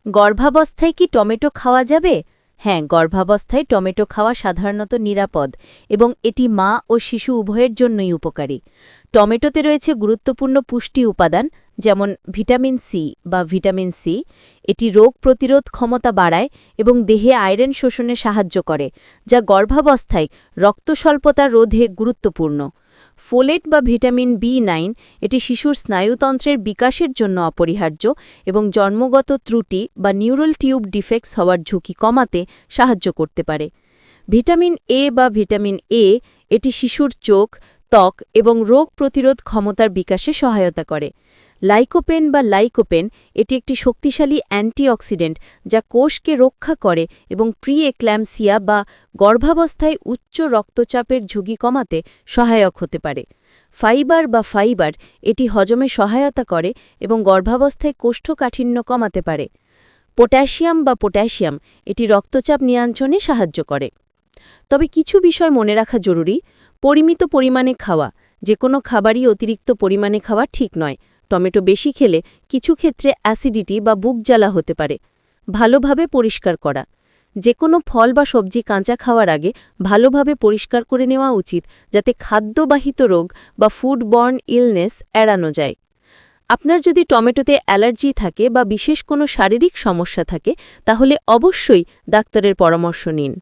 গর্ভাবস্থায় কি টমেটো খাওয়া যাবে? হ্যাঁ, গর্ভাবস্থায় টমেটো খাওয়া সাধারণত নিরাপদ এবং এটি মা ও শিশু উভয়ের জন্যই উপকারী। টমেটোতে রয়েছে গুরুত্বপূর্ণ পুষ্টি উপাদান যেমন ভিটামিন সি বা ভিটামিন সি। এটি রোগ প্রতিরোধ ক্ষমতা বাড়ায় এবং দেহে আয়রন শোষণে সাহায্য করে, যা গর্ভাবস্থায় রক্তস্বল্পতা রোধে গুরুত্বপূর্ণ। ফোলেট বা ভিটামিন বি9 এটি শিশুর স্নায়ুতন্ত্রের বিকাশের জন্য অপরিহার্য এবং জন্মগত ত্রুটি বা নিউরাল টিউব ডিফেক্টস হওয়ার ঝুঁকি কমাতে সাহায্য করতে পারে। ভিটামিন এ বা ভিটামিন এ এটি শিশুর চোখ, ত্বক এবং রোগ প্রতিরোধ ক্ষমতার বিকাশে সহায়তা করে। লাইকোপেন বা লাইকোপেন এটি একটি শক্তিশালী অ্যান্টিঅক্সিডেন্ট যা কোষকে রক্ষা করে এবং প্রি-এক্ল্যাম্পসিয়া বা গর্ভাবস্থায় উচ্চ রক্তচাপের ঝুঁকি কমাতে সহায়ক হতে পারে। ফাইবার এটি হজমে সহায়তা করে এবং গর্ভাবস্থায় কোষ্ঠকাঠিন্য কমাতে পারে। পটাশিয়াম এটি রক্তচাপ নিয়ন্ত্রণে সাহায্য করে। তবে কিছু বিষয় মনে রাখা জরুরি। পরিমিত পরিমাণে খাওয়া, যে কোনো খাবারই অতিরিক্ত পরিমাণে খাওয়া ঠিক নয়। টমেটো বেশি খেলে কিছু ক্ষেত্রে অ্যাসিডিটি বা বুক জ্বালা হতে পারে। ভালোভাবে পরিষ্কার করা, যে কোনো ফল বা সবজি কাঁচা খাওয়ার আগে ভালোভাবে পরিষ্কার করে নেওয়া উচিত, যাতে খাদ্যবাহিত রোগ বা ফুডবর্ন ইলনেস এড়ানো যায়। আপনার যদি টমেটোতে অ্যালার্জি থাকে বা বিশেষ কোনো শারীরিক সমস্যা থাকে, তাহলে অবশ্যই ডাক্তারের পরামর্শ নিন।